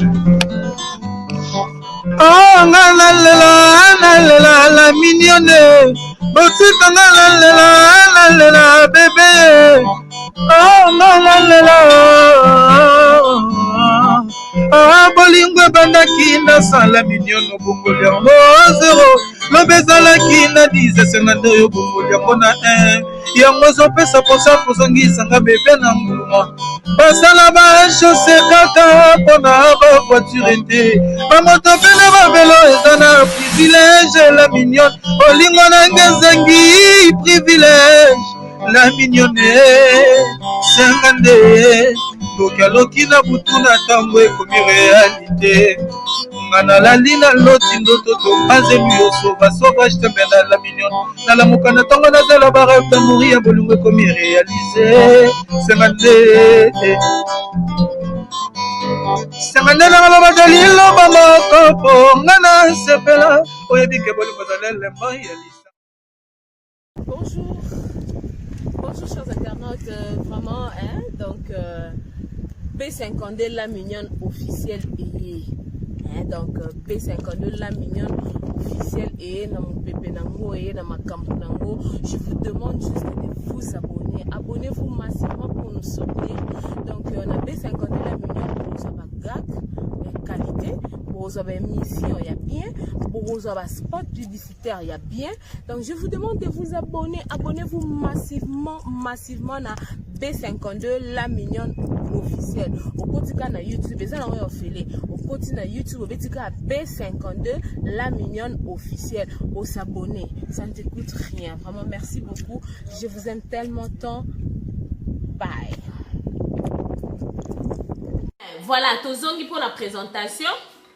Oh, la mignonne. La bébé. Oh, ah, bolingo bandaki na sala mignonne bongoli yango 0 lobezalaki na 10 oyo bongoli yango na 1 yango ozopesa posa kozongisanga bebe na mbuma basala bashose kaka mpona bavoiture te bamoto mpe na bavelo eza na privilege la mignonne olingo nange ezangi privilege la mignonne senga nde tokaloki na butu na ntango ekomi realite nga nalali na loti ndoto topazelu yo sauvage tembe na la mignonne nalamuka na ntango nazala bareve d'amouri ya bolingo ekomi réalise senga nde nanga loba liloba moko mpo nga nasepela oyebike bolingo ezala elemba ya lisa. Bonjour, bonjour chers internautes, vraiment, hein, donc B52 la mignonne officielle et donc B52 la mignonne officielle et dans mon pépé nango et dans ma camp nango, je vous demande juste de vous abonner, abonnez-vous massivement pour nous soutenir. Donc on a B52 la mignonne pour nous avoir gag, qualité, pour nous avoir émission, il y a bien, pour nous avoir spot publicitaire, il y a bien. Donc je vous demande de vous abonner, abonnez-vous massivement à B52 la mignonne officielle. Au quotidien na YouTube, les gens ont fait au quotidien na YouTube, au quotidien B52 la mignonne officielle. Au s'abonner, ça ne te coûte rien. Vraiment merci beaucoup. Je vous aime tellement tant. Bye. Voilà, tozongi pour la présentation.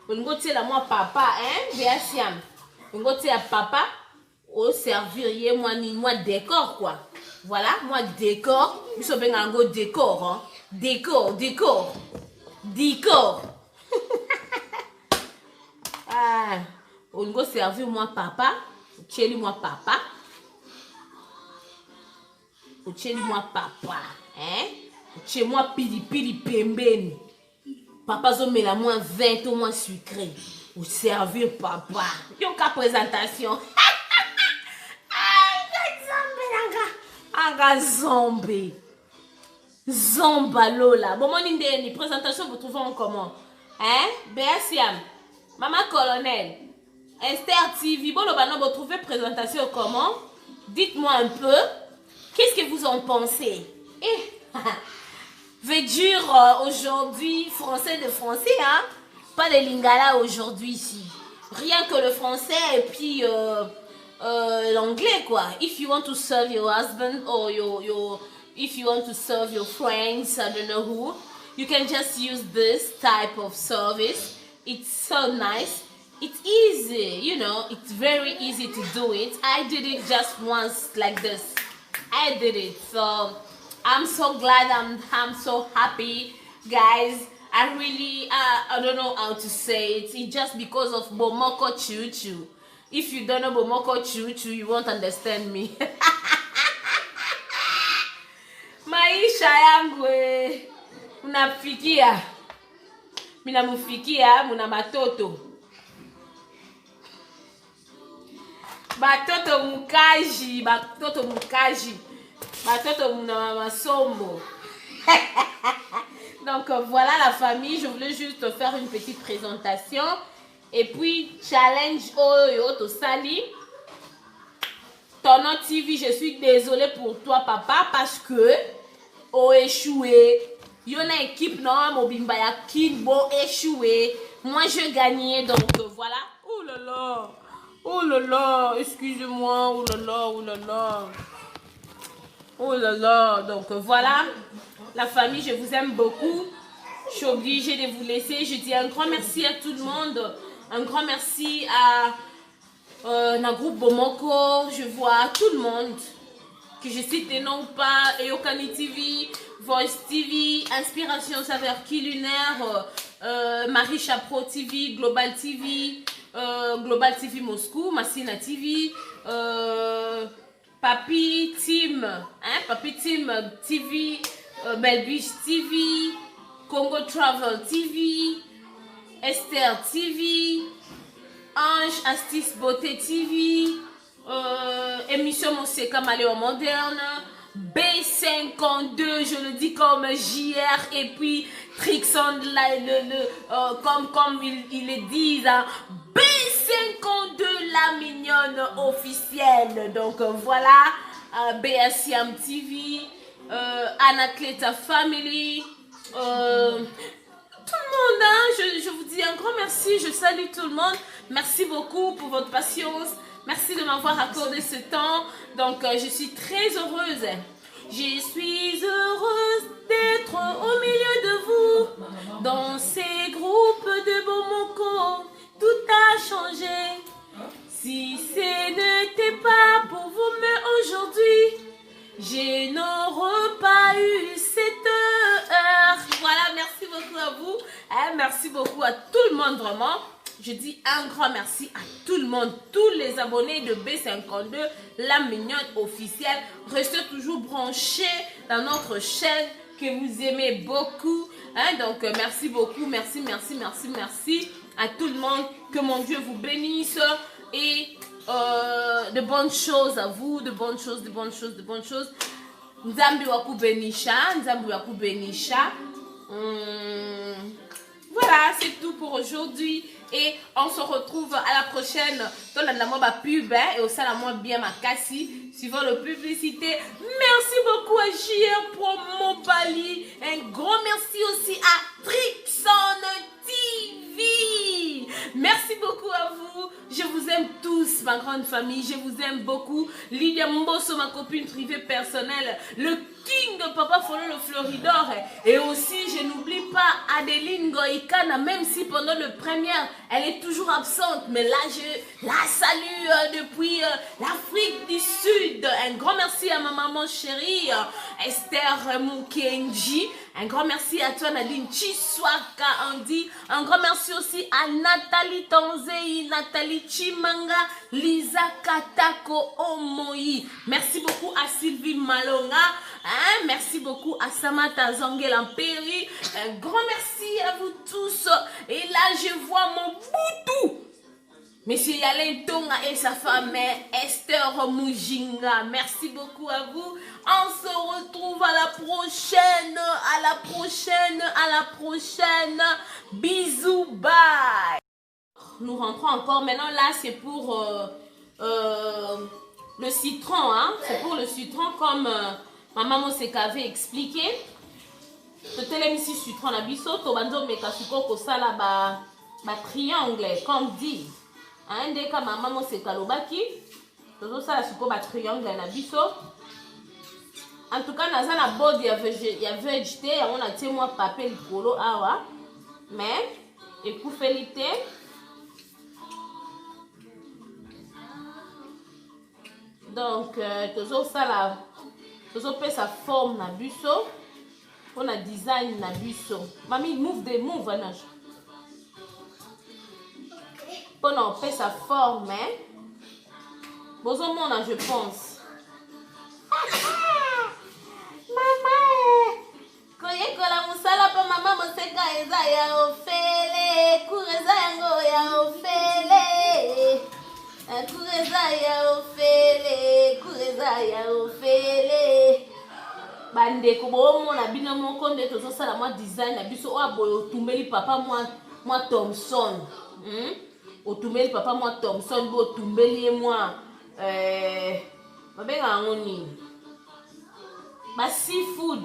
On va tirer la moi papa, hein, Béasiam. On va tirer papa au servir moi décor quoi. Voilà, moi décor. Nous sommes bien en décor, hein. Décor. Ah, on va servir moi papa. Tirer moi papa. Tirer moi papa, hein. Tirer moi pili pembeni. Papa zo met la moins 20 ou moins sucré. Ou servir papa. Yon ka présentation. Anga zombie. Zomba Lola. Bon, mon indéni, présentation, vous trouvez en comment? Hein? Béasiam. Maman Colonel. Esther TV. Bon, vous trouvez présentation comment? Dites-moi un peu. Qu'est-ce que vous en pensez? Veut dire aujourd'hui français de français, hein? Pas de lingala aujourd'hui ici. Rien que le français et puis l'anglais quoi. If you want to serve your husband or if you want to serve your friends, I don't know who, you can just use this type of service. It's so nice. It's easy, you know. It's very easy to do it. I did it just once like this. I did it. So I'm so glad. I'm so happy, guys. I really I don't know how to say it. It's just because of Bomoko Choo Choo. If you don't know Bomoko Choo Choo, you won't understand me. Maisha yangu unafikia. Mina mufikia muna matoto. Batoto mukaji, batoto muna masombo. Donc voilà la famille, je voulais juste faire une petite présentation. Et puis challenge Oyo to Sali. Tono TV, je suis désolée pour toi papa parce que o échoué. Yona équipe non mobimba ya Kinbo échoué. Moi je gagnais donc voilà. Oh là là. Oh là là, excusez-moi. Oh là là, oh là là. Oh là là, donc voilà. La famille, je vous aime beaucoup. Je suis obligée de vous laisser. Je dis un grand merci à tout le monde. Un grand merci à notre groupe Bomoko. Je vois tout le monde. Que je cite des noms ou pas. Eyokani TV, Voice TV, Inspiration Saveur Culinaire, Marie Chapro TV, Global TV, Global TV Moscou, Massina TV, Papi Team, hein, Papi Team TV, Belbiche TV, Congo Travel TV, Esther TV, Ange Astice Beauté TV, émission Monseka Maléo Moderne, B52, je le dis comme JR, et puis Trixon, comme ils le disent, hein, B52, la mignonne officielle. Donc voilà, BSCM TV, Anacleta Family, tout le monde, hein, je vous dis un grand merci, je salue tout le monde. Merci beaucoup pour votre patience. Merci de m'avoir accordé ce temps. Donc, je suis très heureuse. Je suis heureuse d'être au milieu de vous. Dans ces groupes de Bomoko, tout a changé. Si ce n'était pas pour vous, mais aujourd'hui, je n'aurais pas eu cette heure. Voilà, merci beaucoup à vous. Merci beaucoup à tout le monde, vraiment. Je dis un grand merci à tout le monde, tous les abonnés de B52, la mignonne officielle. Restez toujours branchés dans notre chaîne que vous aimez beaucoup. Donc, merci beaucoup, merci à tout le monde. Que mon Dieu vous bénisse et de bonnes choses à vous, de bonnes choses. Nzambi waku benisha, Voilà, c'est tout pour aujourd'hui. Et on se retrouve à la prochaine dans la pub et au sein de bien ma cassie suivant la publicité. Merci beaucoup à JR pour mon pali. Un grand merci aussi à Trixon TV. Merci beaucoup à vous. Je vous aime tous, ma grande famille. Je vous aime beaucoup. Lydia Mbosso, ma copine privée personnelle. Le King Papa Folo, le Floridor. Et aussi, je n'oublie pas Adeline Goïkana, même si pendant le premier, elle est toujours absente. Mais là, je la salue depuis l'Afrique du Sud. Un grand merci à ma maman chérie, Esther Mukenji. Un grand merci à toi, Nadine Chiswaka Andy. Un grand merci aussi à Nathalie Tanzei, Nathalie Chimanga, Lisa Katako Omoi. Merci beaucoup à Sylvie Malonga. Merci beaucoup à Samantha Zangel Amperi. Un grand merci à vous tous. Et là, je vois mon boutou. Monsieur Yalen Tonga et sa femme Esther Mujinga. Merci beaucoup à vous. On se retrouve à la prochaine. Bisous, bye. Nous rentrons encore. Maintenant, là, c'est pour le citron. Hein? C'est pour le citron comme ma maman avait expliqué. Totel ici citron na biso. Tobando mekasuko kosala ba triangle, comme dit. Ndeka mama moseka lobaki tozosala siko ba triangle na biso. En tout cas naza na board ya vegete yango natie mwa papier likolo awa mais ekufeli te. Donc tozopesa forme na biso mpona design na biso. Mami move anage pour on fait sa forme, Bozo mona, je pense. Maman, koye kola musala pa mama moseka eza ya ofele, kureza yango ya ofele, kureza ya ofele. Bande kubo mona bino moko nde tozosala mwa design na biso oyo boyo tumbeli papa mwa Thompson. Otumeli papa moi Thompson bo tumbeli moi babenga yango nini ba seafood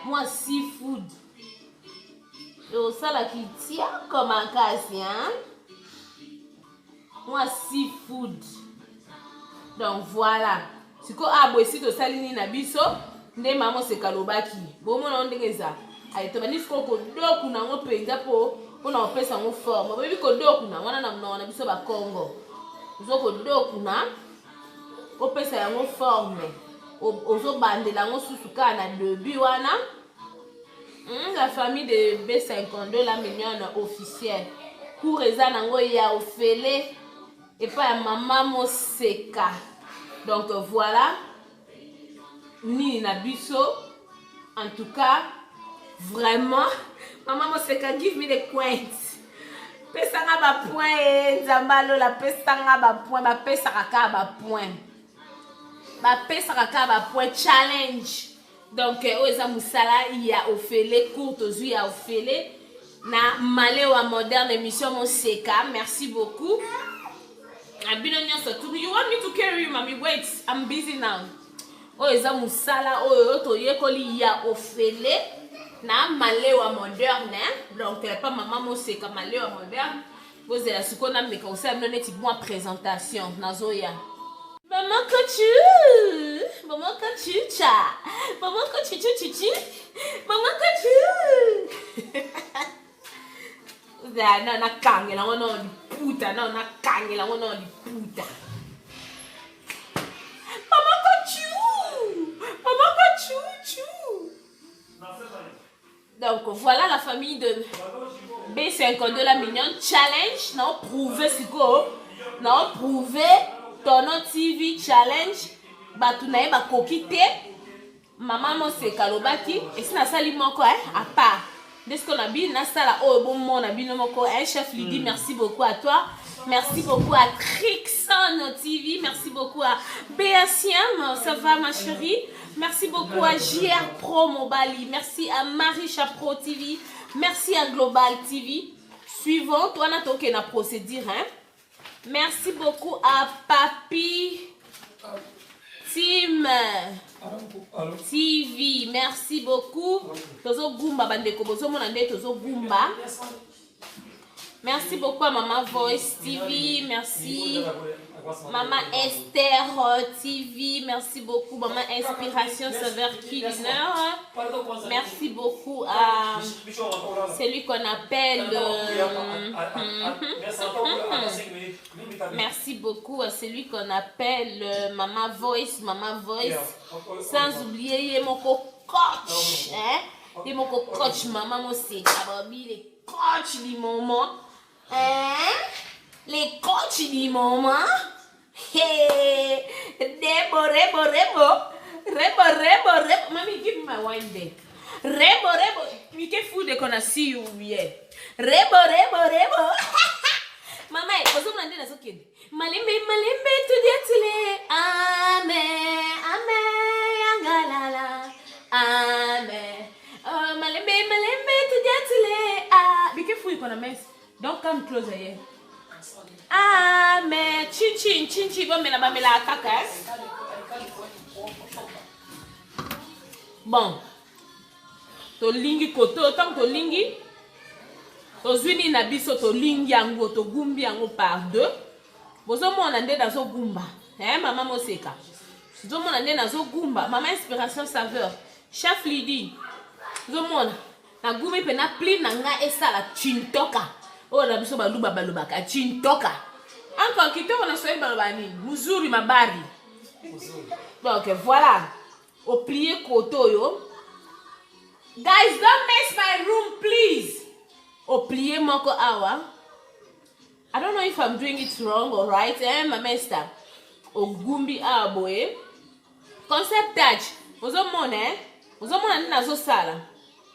moi seafood osala kitia comme makasi moi seafood. Donc voilà siko aboisi tosali nini na biso nde mama sekalobaki bomona ndenge eza ayetobani siko kodoku nango penza po on a fait ça en forme. Baby kodoku na wana na biso ba Congo. Ozo kodoku na opesa yango forme. Ozo bandela ngo susuka na début wana. La famille de B52 la mignonne officielle. Pour eza nango ya ofele et pas ya maman moseka. Donc voilà. Ni na biso en tout cas vraiment Maman Moseka, give me the coins. Pesanga ba point, Zambalo la pesanga ba point, ba pesaka ka ba point. Ba pesaka ka ba point challenge. Donc oza musala ya ofele courte ozu ya ofele na Malewa moderne émission Moseka. Merci beaucoup. Abino nyonso tu. You want me to carry you, mommy? Wait, I'm busy now. Oza musala to yekoli ya ofele na Malewa moderne. Donc pas maman Moseka Malewa moderne. Vous êtes ce qu'on a mais quand ça me donne une bonne présentation nazoya. Maman Kochu, maman Kochu cha, maman Kochu chuchu, maman Kochu. Non na kange la ono di puta, non na kange la ono di puta. Maman Kochu, maman Kochu chou. Donc voilà la famille de B52 la mignonne challenge. Non prouver ce go, non prouver. Tono TV challenge batunaye ba kokite maman Moseka lobaki et si na sali moko à part de ce qu'on a bien na sala oh bon mon a bien moko chef Lydie merci beaucoup à toi, merci beaucoup à Trixon TV, merci beaucoup à BSM, ça va ma chérie, merci beaucoup à JR Pro Mobali, merci à Marisha Pro TV, merci à Global TV. Suivant toi na toke na procédure hein. Merci beaucoup à Papi Team TV. Merci beaucoup. Tozo Gumba Bandeko Bozo Monande Tozo Gumba. Merci beaucoup à Maman Voice TV. Merci. Maman Esther TV. Merci beaucoup. Maman Inspiration Saveur Culinaire. Merci beaucoup à celui qu'on appelle. Merci beaucoup à celui qu'on appelle Maman Voice. Maman Voice. Sans oublier mon coach. Et mon coach Maman Moseka. Les coachs du moment. Les coachs du moment. Hey, rebo. Mommy, give me my wine there. Rebo. You can food they gonna see you here. Rebo. Mama, what's up, Nandina? It's okay. Malimbe, to the Amen, yangalala. Amen. Oh, malimbe, to the ah. Be careful, you're gonna mess. Don't come closer here. Amen. Chin. Bamela kaka. Bon. To lingi koto, tant to lingi. To zwini na biso to lingi yango, to gumbi yango par deux. Bozo mona nde na zo gumba. Maman Moseka. Zo mona nde na zo gumba. Maman Inspiration Saveur. Chef Lydie. Zo mona. Na gumi pe na pli na nga esala chintoka. Oh, la biso baluba balubaka chintoka. Encore qui te on a soigné balubani. Muzuri mabari. Donc voilà. Au plié koto yo. Guys, don't mess my room, please. Au plié moko awa. I don't know if I'm doing it wrong or right. Ma mesta. Au gumbi aboye. Concept touch. Ozomone. Ozomona nina zo sala.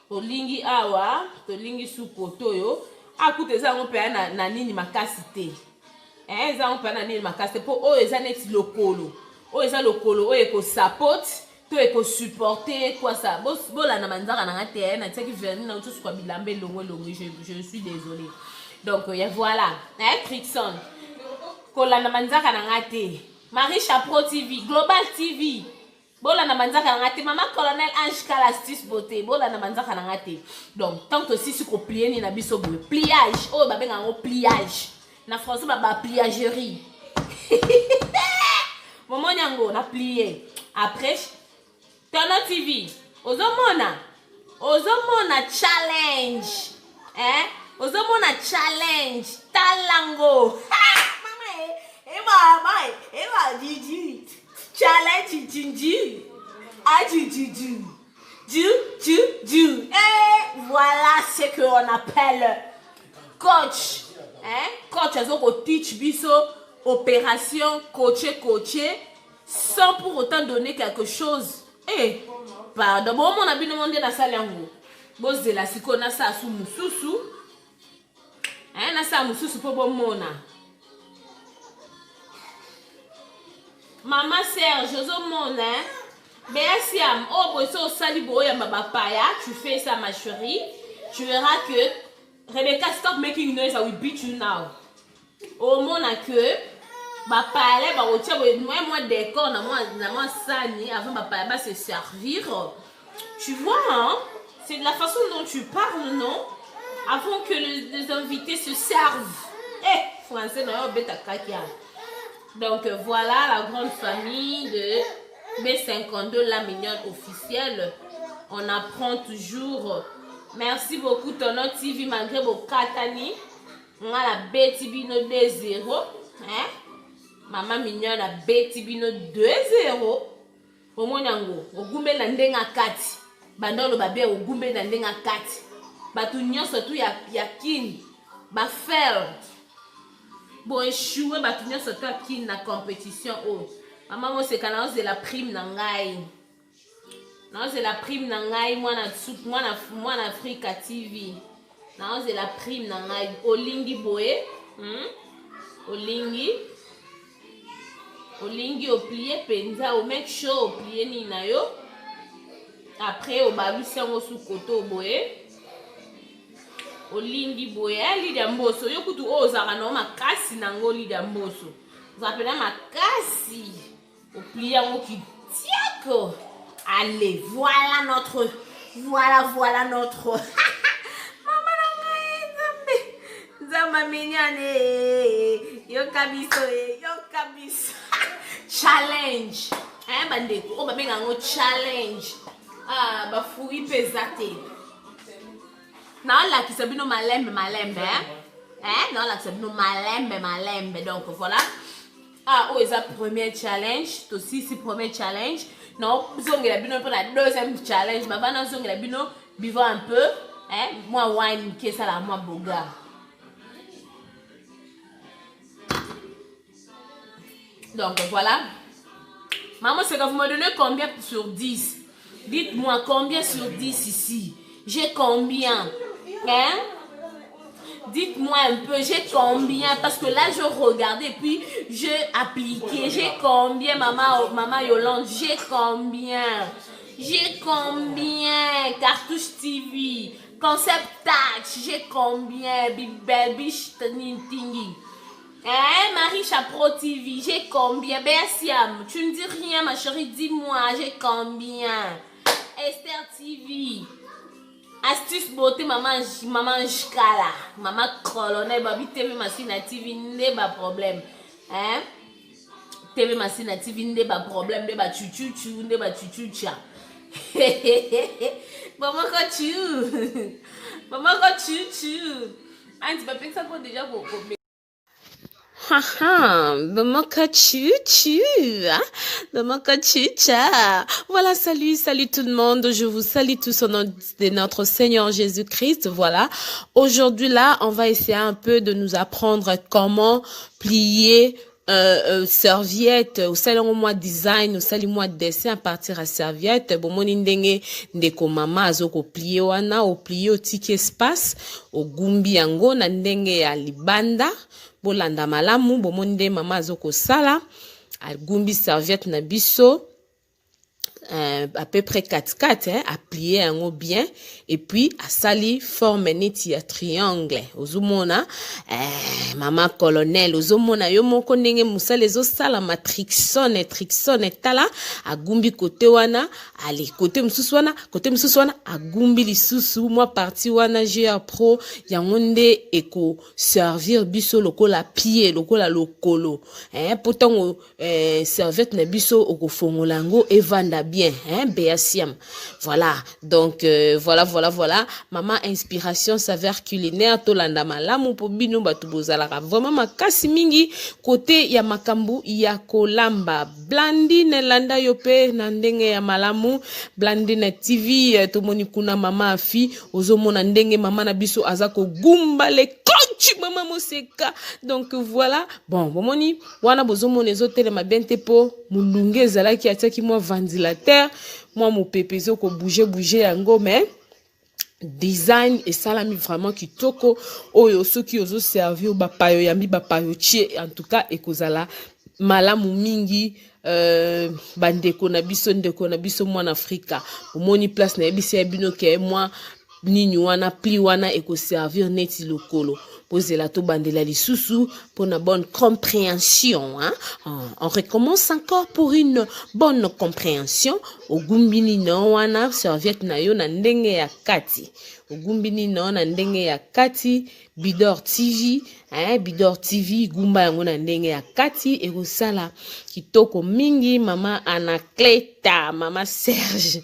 Au lingi awa. To lingi su koto yo. Akute za ngope na nini makasite. Za ngope na nini makasite. Po o eza neti lokolo. O eza lokolo. O eko support. To eko supporter. Quoi ça. Bola na manzaka na ngate. Na tseki verni na utu sukwa bilambe longo. Je suis désolée. Donc, voilà. Trixon. Kola na manzaka na ngate. Marisha Pro TV. Global TV. Bola na manzaka na ngate. Maman Colonel Ange Kalastis Beauté. Bola na manzaka na ngate. Donc, tant aussi si ko plier ni na biso boule. Pliage. Oh, ba benga ngo pliage. Na français ba pliagerie. Maman nyango na plier. Après, Tono TV. Ozomona challenge. Ozomona challenge. Talango. Ema, Gigi. Challenge Gigi. Ju. Voilà ce qu'on appelle coach. Coach azoko teach biso opération coacher sans pour autant donner quelque chose. Pardon, bon on a bien demandé la salle yango. bozela siko na sa su mususu na sa mususu po bomona Maman Serge ozomona Béasiam oh boso sali boya mabapaya tu fais ça ma chérie tu verras que Rebecca stop making noise I will beat you now au mona que bapaya ba otia moi décor na moi sani avant bapaya ba se servir tu vois hein c'est de la façon dont tu parles non avant que les invités se servent français na beta kakia. Donc voilà la grande famille de B52, la mignonne officielle. On apprend toujours. Merci beaucoup Tono TV malgré vos katani. On a la Betibino 2-0. Maman mignonne a Betibino 2-0. Au monyango, au gumbe na ndenga kati. Bandolo babé au gumbe na ndenga kati. Batu nyonso tu ya kin. Ba faire. Bon échouer batunya surtout qui na compétition oh maman moi c'est quand c'est la prime nangai non c'est la prime nangai moi na Africa TV non c'est la prime nangai olingi boé olingi au plier penza au make sure au plier ni na yo après au balusi ngo sous koto boé olingi boye Lydia Mboso yokutu ozaka no makasi nango Lydia Mboso zapena makasi au plier ngo ki tiako allez voilà notre maman nzamba mignane yo kabiso challenge bandeko o babenga ngo challenge ba fui pesate non là qui s'abino malembe non là qui s'abino malembe donc voilà oh ils a premier challenge aussi c'est premier challenge non zongela bino pour la deuxième challenge baba na zongela bino bivons un peu moi wine qui ça la moi boga donc voilà maman c'est que vous me donnez combien sur 10 dites-moi combien sur 10 ici j'ai combien dites-moi un peu, j'ai combien? Parce que là, je regardais, puis j'ai appliqué. J'ai combien, maman Yolande? J'ai combien? Cartouche TV, Concept Touch, j'ai combien? Big Baby Tingy. Marie Chapro TV, j'ai combien? Béasiam, tu ne dis rien, ma chérie, dis-moi, j'ai combien? Esther TV. Astuce beauté maman Jkala maman colonel babi TV Masina TV n'est pas problème TV Masina TV n'est pas problème n'est pas chuchu n'est pas chuchu maman quand tu anti papa ça pour déjà pour voilà, salut tout le monde, je vous salue tous au nom de notre Seigneur Jésus-Christ. Voilà, aujourd'hui là, on va essayer un peu de nous apprendre comment plier serviette au salon moi design au salon moi dessin à partir à serviette bon mon ndenge ndeko mama azoko plier wana au plier au tiki espace au gumbi yango na ndenge ya libanda bolanda malamu bon mon ndenge mama azoko sala a gumbi serviette na biso à peu près 4-4 à plier un bien et puis à sali forme neti ya triangle ozumona mama colonel ozumona yo moko ndenge musale zo sala matrixone tala agumbi côté wana ali côté msusu wana agumbi lisusu moi parti wana GR Pro yango nde eko servir biso lokola pied lokola lokolo pourtant serviette na biso okofongola ngo evanda bien Béasiam. Voilà, donc voilà. Maman inspiration saveur culinaire tolanda malamu po bino batu bozalaka vraiment makasi mingi côté ya makambu ya kolamba Blandine landa yope na ndenge ya malamu Blandine TV tomoni kuna mama afi ozomona ndenge mama na biso azako gumba le coach mama moseka donc voilà bon bomoni wana bozomona ezotele mabente po mulunge ezalaki atiaki moi ventilateur moi mon pépézo ko bouger yango mais design et salami vraiment kitoko oyo soki ozo servir ba payo yambi ba payo tie en tout cas ekozala malamu mingi bandeko na biso ndeko na biso mwana Afrika omoni place na yebisi ya bino ke moi nini wana pli wana ekoservir neti lokolo posez-la to bandela lisusu pour une bonne compréhension. Hein? On recommence encore pour une bonne compréhension. Ogumbini no wana serviette na yo na ndenge ya kati. Ogumbini no na ndenge ya kati. Bidor TV, hein, Bidor TV, gumba yango na ndenge ya kati, ekosala kitoko mingi, mama Anacleta, mama Serge,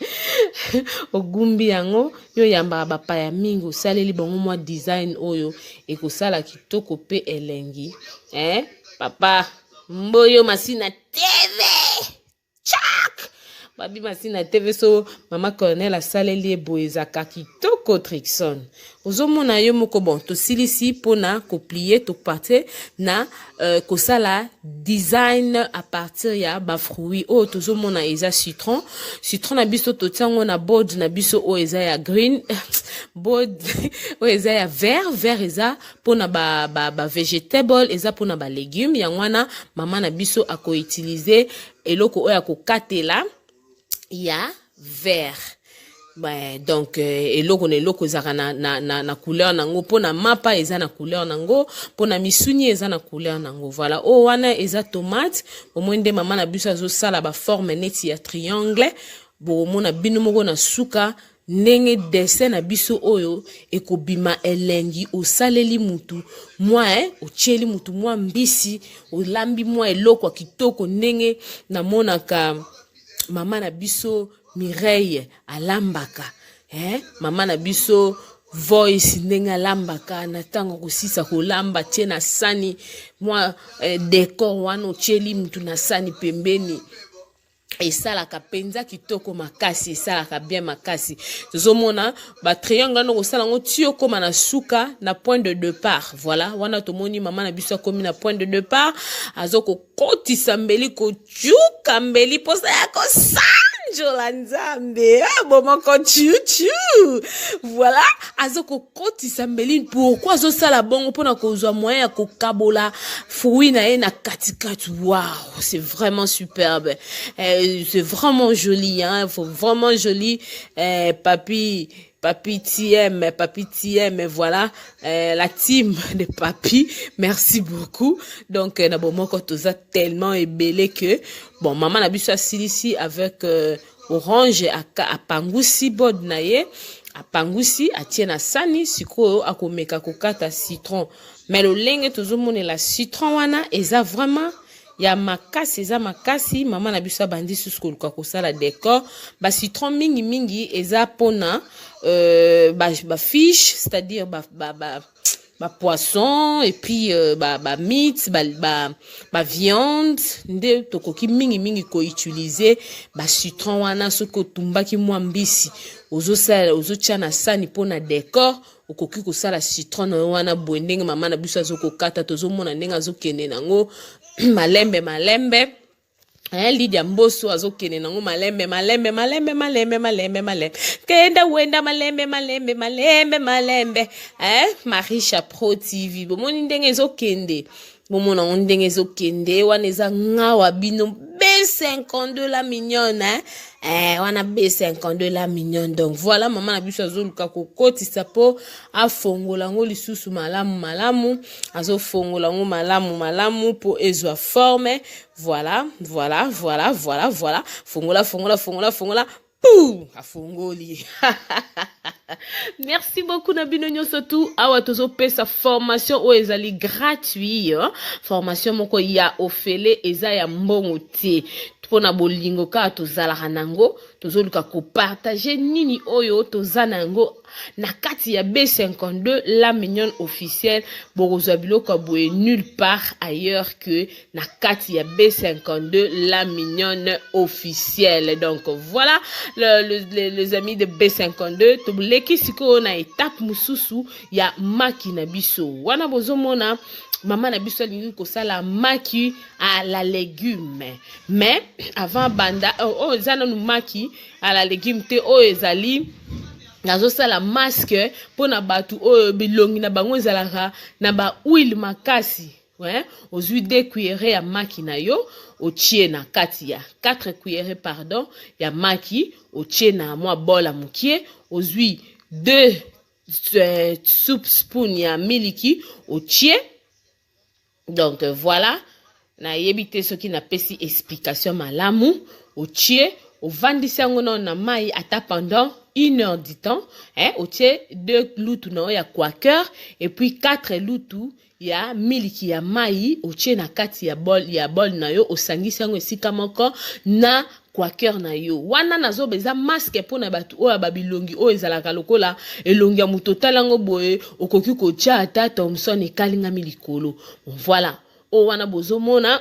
ogumbi yango, yo yamba bapa ya mingi, osaleli bango mwa design oyo, ekosala kitoko pe elengi, hein, papa, mboyo masina TV, tchak! Babi masina TV so, mama Cornel asaleli eboezaka kitoko Trixon. Ozomona yo moko bon to silisi pona ko plier to partir na kosala design à partir ya ba fruits o tozomona eza citron na biso to tsango na board na biso o eza ya green board o eza ya vert eza pona ba vegetable eza pona ba légumes ya ngwana mama na biso ako utiliser eloko o ya ko katela ya vert. Bah, donc eloko na eloko ezaka na couleur nango pona mapa eza na couleur nango pona misuni eza na couleur nango voilà o wana eza tomate omwende mama na biso azo sala ba forme neti ya triangle bo mona bino moko na suka ndenge dessin na biso oyo ekobima elengi osaleli mutu mwa otieli mutu mwa mbisi olambi mwa eloko kitoko ndenge na monaka mama na biso Mireille alambaka mama na biso voice ndenge alambaka na tango kosisa kolamba tie na sani mwa décor wana otieli mutu na sani pembeni esalaka penza kitoko makasi esalaka bien makasi tozomona ba triangle no kosala ngo tio koma na suka na point de départ voilà wana tomoni mama na biso komi na point de départ azoko kotisa mbeli ko tchuka mbeli posa ya kosanjola nzambe bomoko chuchu voilà azoko kotisa mbeli pourquoi zo sala bongo pona kozwa moyen ya kokabola fruit na ye na katikati waouh c'est vraiment superbe c'est vraiment joli, hein, vraiment joli, papi TM, voilà, la team de papi, merci beaucoup. Donc, na bon quand tout ça tellement ébélé que, bon, maman a bu ça ici avec orange à pangousi bod naye, à pangousi à tiena sani, siko à komeka kokata citron. Mais le lingue toujours mon la citron wana, et ça vraiment ya makasi eza makasi mama na biso bandi susko luka kosala décor ba citron mingi eza pona ba fish c'est-à-dire ba poisson et puis ba meat ba viande nde tokoki mingi ko utiliser ba citron wana soko tumbaki mwa mbisi ozo tia na sani pona décor okoki kosala citron wana bwendenge mama na biso azoko kata tozomona ndenge azokende nango malembe Lydia Mboso azokene nango malembe kenda wenda malembe Marisha Pro TV bomoni ndenge ezokende bomona ndenge ezokende wana eza ngawa bino B52 la mignonne wana B52 la mignonne donc voilà maman na biso azoluka kokotisa po afongola ngo lisusu malamu azofongola ngo malamu po ezwa forme voilà fongola Pouh, afongoli. Merci beaucoup Nabino Nyosotu. Awa tozo pesa formation o ezali gratuit. Formation moko ya ofele eza ya mbongo te. Pona bolingo ka tozala hanango, tozoluka ko partager nini oyo tozana ngo na kati ya B52 la mignonne officielle borozo biloko boye nulle part ailleurs que na kati ya B52 la mignonne officielle. Donc voilà les amis de B52 to leki siko na étape mususu ya maki na biso. Wana bozomona maman na biso lingi kosala maki à la légume. Mais avant banda zana nu maki à la légume te o ezali nazo sala masque pour na batu oyo bilongi na bango ezalaka na ba huile makasi. Ouais, ozui 2 cuillères ya maki na yo otie na kati ya 4 cuillères pardon ya maki otie na mwa bola mukie ozui 2 soup spoon ya miliki otie. Donc voilà, na yebite soki na pesi explication malamu otie ovandisi yango na mai ata pendant 1 heure du temps, hein, otie 2 lutu na ya quaker et puis 4 lutu ya miliki ya mai otie na kati ya bol na yo osangisi yango esika moko na quaker na yo. Wana nazo beza masque pona batu oya babilongi oyo ezalaka lokola elongi ya muto talango boye okoki kotia ata Thomson ekalinga milikolo. Voilà, o wana bozomona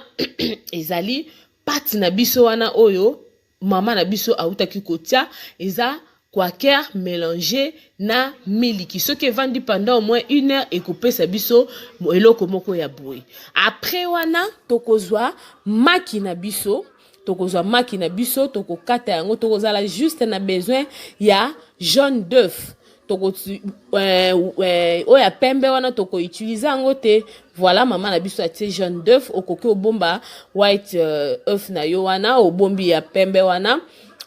ezali pati na biso wana oyo mama na biso autaki kotia eza quaker mélangé na miliki. Ce qui vendu pendant au moins 1 heure et coupé sa biso eloko moko ya boye. Après wana tokozwa maki na biso, toko kata yango tokozala juste na besoin ya jaune d'œuf. Toko oya pembe wana toko utiliser yango te. Voilà, maman na biso atie jaune d'œuf okoki obomba white œuf na yo wana obombi ya pembe wana.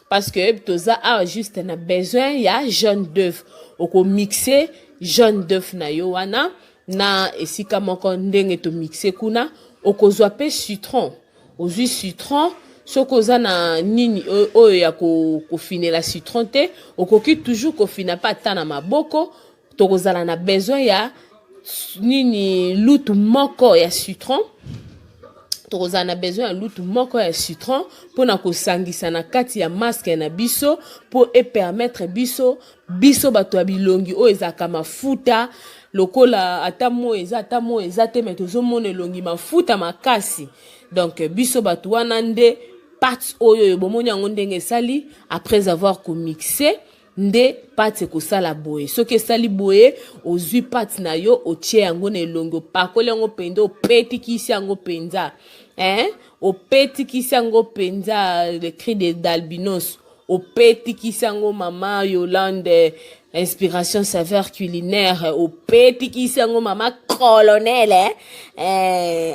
Parce que toza a juste na besoin ya jaune d'œuf. Oko mixer jaune d'œuf na yo wana na esika moko ndenge to mixer kuna okozwa pe citron. Ozui citron sokoza na nini oyo ya ko finela citron te okoki toujours ko fina pa ta na maboko tokozala na besoin ya nini lutu moko ya citron. Tokozala na besoin ya lutu moko ya citron pour na kosangisa na kati ya masque na biso pour permettre biso bato ya bilongi oyo ezaka mafuta lokola atamo eza te mais tozomona elongi mafuta makasi. Donc biso bato wana nde pâte oyo bomoni yango ndenge esali après avoir comixé nde pâte kosala boye. Soki esali boye ozwi pâte na yo otie yango na elongo pakoli yango penza opetikisi yango penza, hein, opetikisi yango penza le cri d'albinos opetikisi yango mama Yolande inspiration saveur culinaire opetikisi yango mama colonel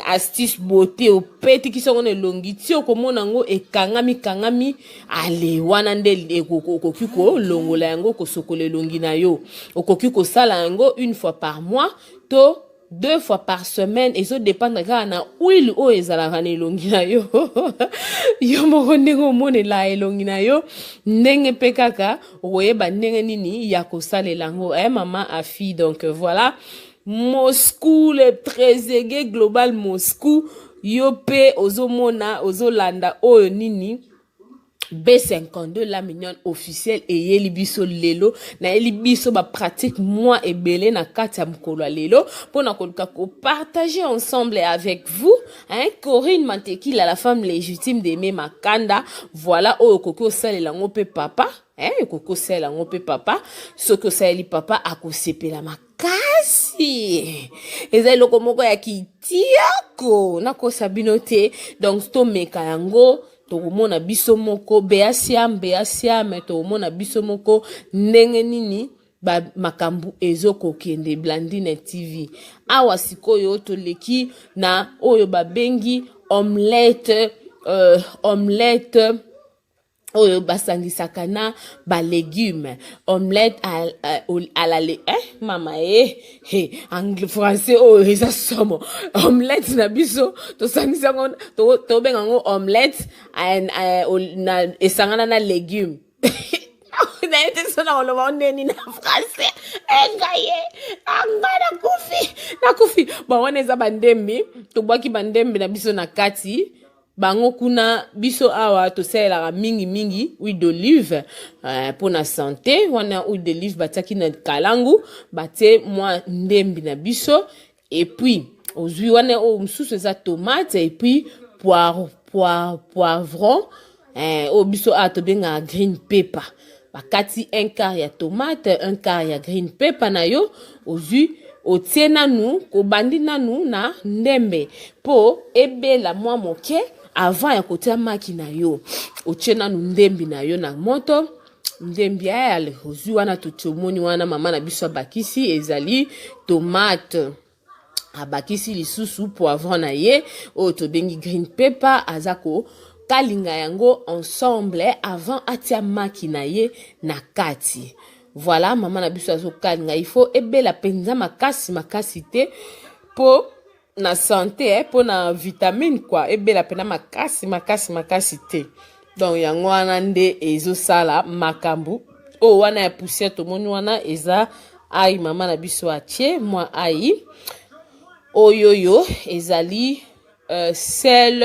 astuce beauté opetikisi yango na elongi ti okomona yango ekangami ale wana nde okoki kolongola yango kosokola elongi na yo. Okoki kosala yango 1 fois par mois to 2 fois par semaine et ça dépend de na huile o ezalaka na elongi na yo. Yo moko ndenge omonela elongi na yo ndenge pe kaka okoyeba ndenge nini ya kosalela yango mama afi. Donc voilà, Moscou le trésorier global Moscou yo pe ozomona ozolanda oyo nini B52 la mignonne officielle et yeli biso lelo na yeli biso ba pratique moi et belé na kati ya mukolo lelo pour na koluka ko partager ensemble avec vous, hein, Corinne Mantekila, la femme légitime d'aimer Makanda. Voilà o koko salela ngope papa, hein, koko salela ngope papa ce que saeli papa akosepela makasi eza loko moko ya kitiako na ko sabinote. Donc to meka yango tokomona biso moko beasiam tokomona biso moko ndenge nini ba makambu ezoko kende Blandine TV. Awa sikoyo toleki na oyo babengi omelette oyo basangisaka na ba légumes, omelette à la mama anglais français oyo eza somo. Omelette na biso to sangisaka to benga ngo omelette na esangana na légumes. Na ete sona oloba ndeni na français engaye angana kufi ba wana eza bandembi to bwaki bandembi na biso na kati. Bango kuna biso awa to selaka mingi huile d'olive pour na santé. Wana huile d'olive bataki na kalangu bate mwa ndembi na biso et puis ozui wana o msusu eza tomate et puis poivron o biso a to benga green pepper bakati 1 quart ya tomate 1 quart ya green pepper na yo ozui otie nanu kobandi nanu na ndembe po ebela mwa moke avant ya kotia maki na yo. Otie nanu ndembi na yo na moto ndembi ale ozwi wana totomoni wana mama na biso abakisi ezali tomate abakisi lisusu poivron na ye oyo tobengi green pepper aza kokalinga yango ensemble avant atia maki na ye na kati. Voilà, mama na biso azokalinga, il faut ebela penza makasi te po na santé po na vitamine quoi, ebela pena makasi te. Donc yango wana nde ezosala makambu o wana ya poussière tomoni wana eza ai mama na biso atie mwa ai oyoyo ezali sel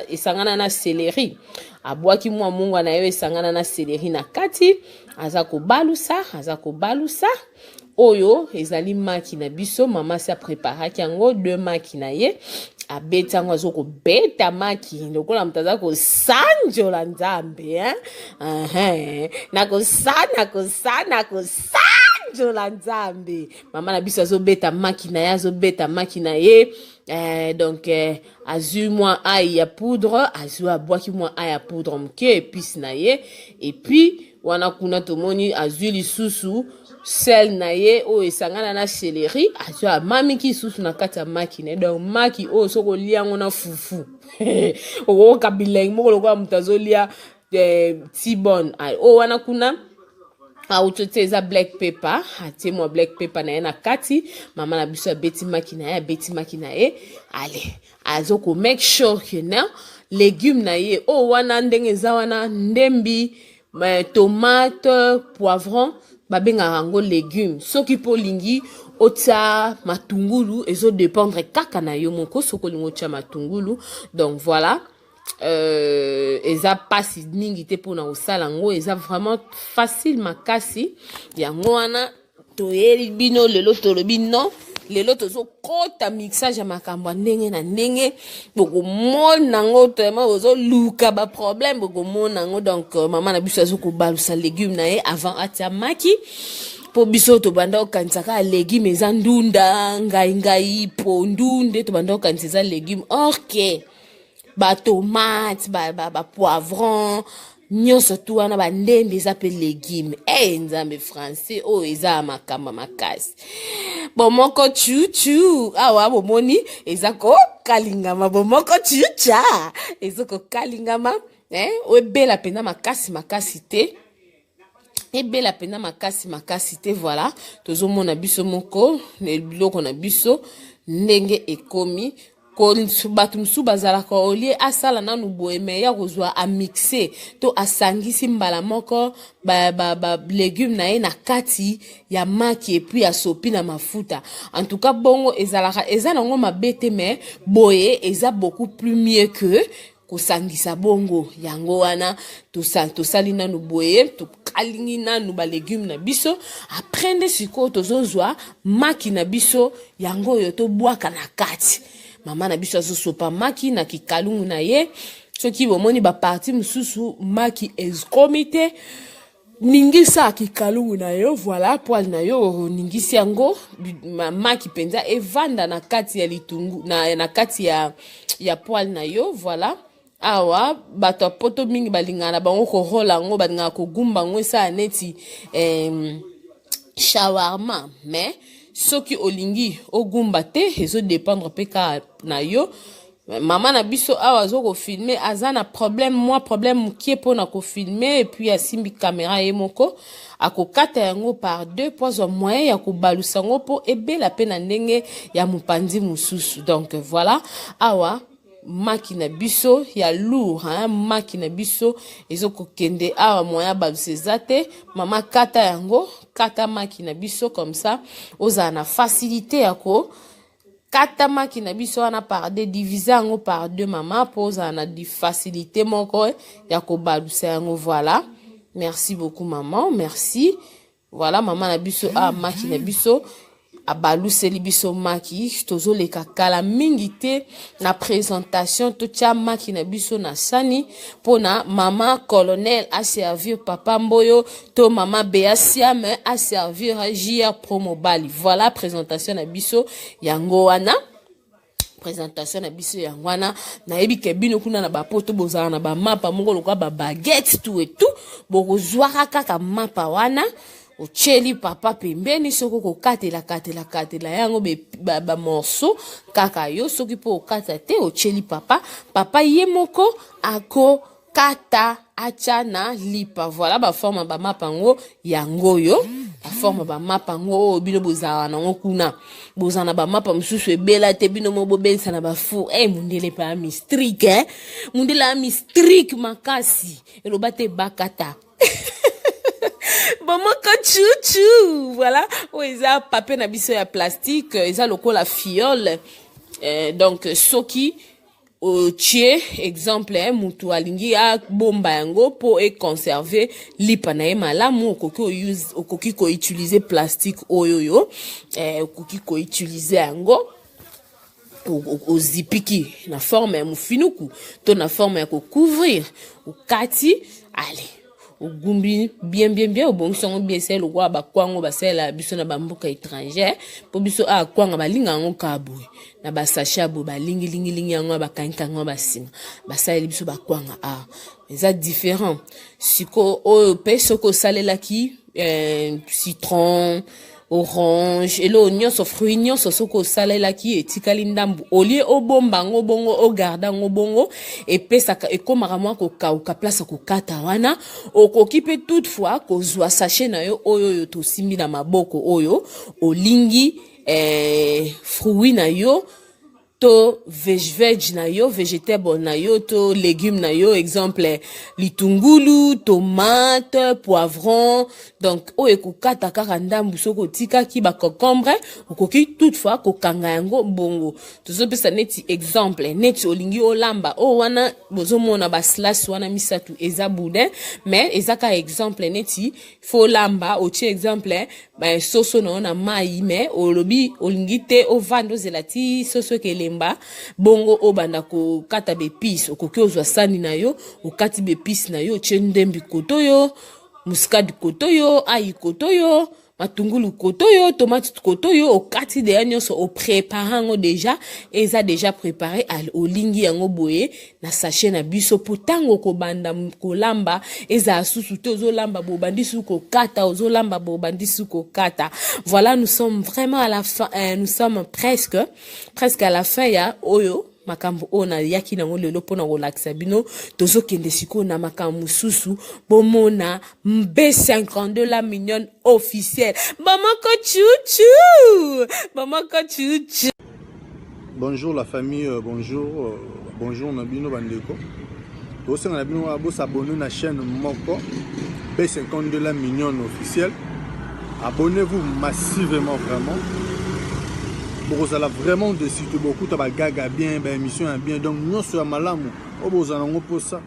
esangana na céleri abwaki mwa mungwa na yo esangana na céleri na kati aza kobalusa oyo ezali maki na biso mama sa préparaki yango 2 maki na ye abeti yango azokobeta maki lokola moto aza kosanjola nzambe nakosanjola nzambe mama na biso azobeta maki na ye donc azwi mwa ai ya poudre azwi abwaki mwa ai ya poudre moke épice na ye et puis wana kuna tomoni azwi lisusu sel na ye oyo esangana na céleri azwi amamiki lisusu na kati ya maki na ye donc maki oyo soki olia yango na fufu okokoka bilengi moko lokola moto azolia tibone oyo wana kuna autote eza black pepper atie mwa black pepper na ye na kati mama na biso abeti maki na ye ale azoko make sure que na légume na ye oyo wana ndenge eza wana ndembi tomate poivron babengaka yango légume soki po lingi otia matungulu ezo dépendre kaka na yo moko soki olingi otia matungulu donc voilà eza pasi mingi te mpona kosala yango eza vraiment facile makasi yango wana toyeli bino lelo tolobi non lelo tozokota mixage ya makambo ndenge na ndenge bokomona yango tellement bozoluka baproblème bokomona yango donc mama na biso azokobalusa légume na ye avant atia maki po biso tobanda okanisaka légume eza ndunda ngai pondu nde tobanda okanisa eza légume ok tomate poivron nyonso tu wana bandembe eza pe légume nzambe français oyo eza makamba makasi bomoko chuchu awa bomoni eza kokalingama bomoko chucha eza kokalingama ebela pena makasi te ebela pena makasi te voilà tozomona biso moko biloko na biso ndenge ekomi bato mosusu bazalaka olie asala nanu boye me ya kozwa amixe to asangisi mbala moko légume na ye na kati ya maki epuis asopi na mafuta en tout cas bongo eza nango mabe te me boye eza beaucoup plus mieux que kosangisa bongo yango wana tosali nanu boye tokalingi nanu légume na biso après nde sikoyo tozozwa maki na biso yango oyo tobwaka na kati mama na biso azosopa maki na kikalungu na ye soki bomoni baparti mosusu maki ezkomi te ningisa kikalungu na yo voilà poil na yo ningisi yango maki penza evanda na kati ya litungu na kati ya poil na yo voilà awa bato apoto mingi balingana na bango korola yango balingana kogumba yango esa neti shawarma mais soki olingi ogumba te ezo dépendre peka na yo mama na biso awa zo ko filmer azana problème mukie pona ko filmer et puis asimbi caméra ye moko akokata yango par 2 poids moyen ya kobalusa ngo po ebela pe na ndenge ya mupanzi mususu donc voilà awa maki na biso ya lourd maki na biso ezoko kende awa moya balsezate mama kata yango kata maki na biso comme ça oza na facilité yako kata maki na biso wana par 2 diviser yango par 2 mama poza na di facilité moko ya ko balusa yango voilà merci beaucoup maman merci voilà mama na biso maki na biso abaluseli biso maki tozoleka kala mingi te na présentation totia maki na biso na sani pona mama colonel a servir papa Mboyo to mama Bea Siame a servir JR Promobali voilà présentation na biso yango wana présentation na biso ya ngwana na yebi ke bino kuna na ba poto bozala na ba mapa moko lokwa ba baguette tout et tout bokozwaka kaka mapa wana ocheli papa pembeni soko kokatela yango ba morceau kaka yo soki po okata te ocheli papa ye moko ako kata acha na lipa. Voilà ba forme ba mapango yango yo la forme ba mapango bino bozala nango kuna bozana ba mapa mususu ebela te bino mo bobelisa na ba fu mundele pa mistrik mundela mistrik makasi eloba te bakata Maman chouchou voilà eza papier na biso ya plastique eza lokola fiole donc soki otie exemple mutu alingi a bomba yango po e conserver lipa na ye malamu okoki ko utiliser plastique oyoyo okoki ko utiliser yango ozipiki na forme ya mufinuku to na forme ya ko couvrir okati allez ogumbi bien obongisongo bien sel okwa bakwango basela biso na bamboka étranger po biso a kwanga balinga ngo kabwe na basasha bo balingi yango bakankango basima basela biso bakwanga eza différent siko o peso ko salelaki citron orange elo nyonso fruit nyonso soko salelaki etikali ndambu olie obomba ngo bongo o garda ngo bongo epesaka ekomaka mwa kokauka place kokata wana okoki pe toutefois kozwa sachet na yo oyo tosimbi na maboko oyo olingi fruit na yo to veg na yo vegetable na yo to légumes na yo exemple litungulu tomate poivron donc o ekokata kaka ndambu soko tika ki ba concombre okoki toutefois kokanga yango bongo tozopesa neti exemple neti olingi olamba o wana bozomona ba slash wana misatu eza boudin mais ezaka exemple neti fo lamba otie exemple ba soso na mai mais olobi olingi te o vando zelati soso kelemba bongo obanda ko kata bepis okoki ozwa sani na yo okati bepis na yo otie ndembi kotoyo muscade kotoyo ayi kotoyo matungulu kotoyo tomate kotoyo okati de nyonso o préparango déjà eza déjà préparé al olingi yango boye na sachet na biso potango ko banda ko lamba eza asusu te ozolamba bo bandisu ko kata ozolamba bo bandisu ko kata. Voilà, nous sommes vraiment à la fin nous sommes presque à la fin ya oyo makambo ona yaki na lelo pona relaxa bino tozokende siko na makambo susu bomona B52 la mignonne officielle maman ko chouchou. Bonjour la famille, bonjour na bino bandeko. Tosenga na bino abo s'abonner na chaîne moko B52 la mignonne officielle. Abonnez-vous massivement vraiment. Vous allez vraiment décider beaucoup de gaga bien, émission bien. Donc, nous sommes malamu. Vous allez pour ça.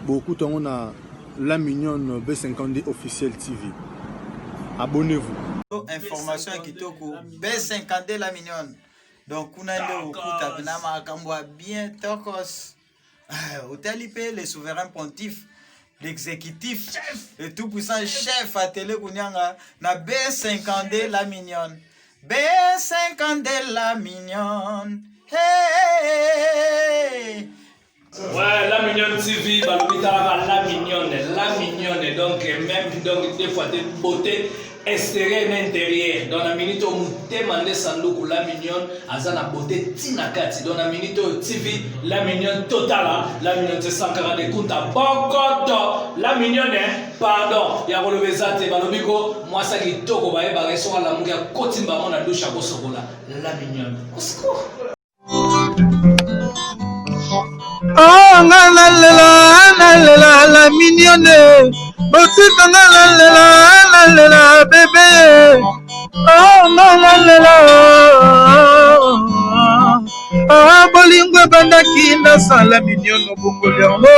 Beaucoup de gens ont la mignonne B52 officielle TV. Abonnez-vous. Information qui est B52 la mignonne. Donc, on a bien tokos. Hôtel IP, le souverain pontife, l'exécutif, le tout puissant chef à télé na B52 la mignonne. B52 la mignonne. Hey! Ouais, la mignonne TV, la mignonne, donc même donc des fois des beautés extérieures et intérieures. Dans la minute où nous demandons sans la mignonne, à la beauté tinakati. Dans la minute où TV, la mignonne totale, la mignonne c'est 140 kunta bokoto, la mignonne, pardon, il y a relevé ça, balobiko, moi ça qui toko bae ba reso la mukia kotimba mona douche à bosokola, la mignonne. Au secours. Oh, la mignonne. Botika la bébé. Oh, bolingo bandaki na sala mignonne bongoli yango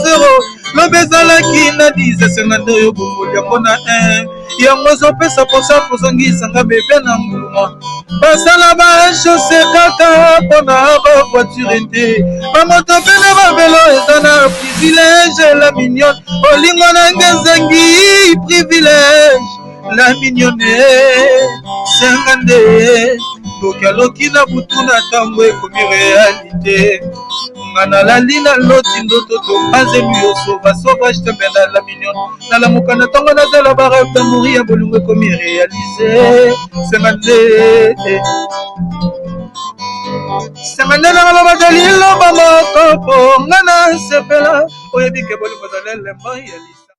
0 lobezalaki na 10 52 oyo bongoli yango na 1 yango ezopesa posa kozongisa nga bebe na mbuma basala bachose kaka mpona bavoiture te bamoto mpe na babelo eza na privilège la mignonne olingo nanga ezengi privilège la mignonne 52 tokialoki na butu na ntango ekomi realite nga nalali na loti ndoto topanzemi yo sauvage tembe na la mignon nalamuka na ntango nazala barêve d'amour ya bolingo ekomi réalise senga nde nanga loba liloba moko mpo nga na sepela oyebi ke bolingo ezala elembo ya lisa